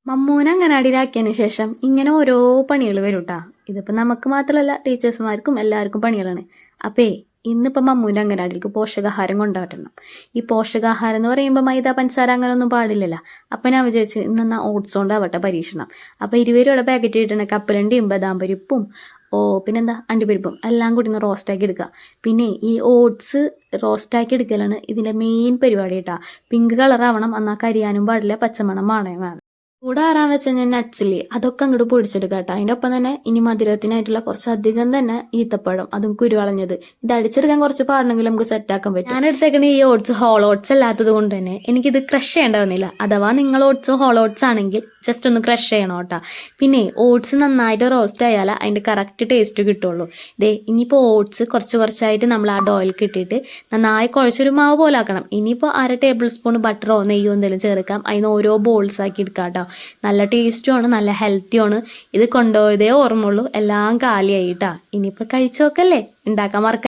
മമ്മൂനെ അംഗനവാടിയിലാക്കിയതിന് ശേഷം ഇങ്ങനെ ഓരോ പണികൾ വരും കേട്ടാ. ഇതിപ്പോൾ നമുക്ക് മാത്രമല്ല ടീച്ചേഴ്സുമാർക്കും എല്ലാവർക്കും പണികളാണ്. അപ്പേ ഇന്നിപ്പോൾ മമ്മൂൻ്റെ അംഗനവാടിയിലേക്ക് പോഷകാഹാരം കൊണ്ടുവരണം. ഈ പോഷകാഹാരം എന്ന് പറയുമ്പോൾ മൈദ പഞ്ചസാര അങ്ങനെയൊന്നും പാടില്ലല്ലോ. അപ്പം ഞാൻ വിചാരിച്ച് ഇന്നെന്നാ ഓട്സ് കൊണ്ടാവട്ടെ പരീക്ഷണം. അപ്പോൾ 20 രൂപയുടെ പാക്കറ്റ് കിട്ടണ കപ്പലണ്ടിയും ബദാം പരിപ്പും പിന്നെന്താ അണ്ടിപ്പരിപ്പും എല്ലാം കൂടി ഒന്ന് റോസ്റ്റാക്കി എടുക്കുക. പിന്നെ ഈ ഓട്സ് റോസ്റ്റാക്കി എടുക്കലാണ് ഇതിൻ്റെ മെയിൻ പരിപാടി കേട്ടാ. പിങ്ക് കളറാവണം, എന്നാൽ കരിയാനും പാടില്ല, പച്ചമണം വേണം. കൂടെ ആറാൻ വെച്ച ഞാൻ നട്ട്സില്ലേ അതൊക്കെ അങ്ങോട്ട് പൊടിച്ചെടുക്കാം കേട്ടോ. അതിൻ്റെ ഒപ്പം തന്നെ ഇനി മധുരത്തിനായിട്ടുള്ള കുറച്ചധികം തന്നെ ഈത്തപ്പഴം, അതും കുരുവളഞ്ഞത്. ഇത് അടിച്ചെടുക്കാൻ കുറച്ച് പാടണമെങ്കിൽ നമുക്ക് സെറ്റാക്കാൻ പറ്റും. ഞാൻ എടുത്തേക്കണ ഈ ഓട്സ് ഹോൾ ഓട്സ് അല്ലാത്തത് കൊണ്ട് തന്നെ എനിക്കിത് ക്രഷ് ചെയ്യേണ്ട വന്നില്ല. അഥവാ നിങ്ങൾ ഓട്സ് ഹോൾ ഓട്സ് ആണെങ്കിൽ ജസ്റ്റ് ഒന്ന് ക്രഷ് ചെയ്യണം കേട്ടോ. പിന്നെ ഓട്സ് നന്നായിട്ട് റോസ്റ്റ് ആയാൽ അതിൻ്റെ കറക്റ്റ് ടേസ്റ്റ് കിട്ടുള്ളൂ. ഇനിയിപ്പോൾ ഓട്സ് കുറച്ചായിട്ട് നമ്മൾ ആ ഡോയിലേക്ക് ഇട്ടിട്ട് നന്നായി കുഴച്ചൊരു മാവ് പോലെ ആക്കണം. ഇനിയിപ്പോൾ 1/2 ടേബിൾ സ്പൂൺ ബട്ടറോ നെയ്യോ എന്തെങ്കിലും ചേർക്കാം. അതിന് ഓരോ ബോൾസ് ആക്കി എടുക്കാം കേട്ടോ. നല്ല ടേസ്റ്റുമാണ്, നല്ല ഹെൽത്തിയാണ്. ഇത് കൊണ്ടുപോയതേ ഓർമ്മയുള്ളൂ, എല്ലാം കാലിയായിട്ടാ. ഇനിയിപ്പോൾ കഴിച്ചു നോക്കല്ലേ, ഉണ്ടാക്കാൻ മറക്ക.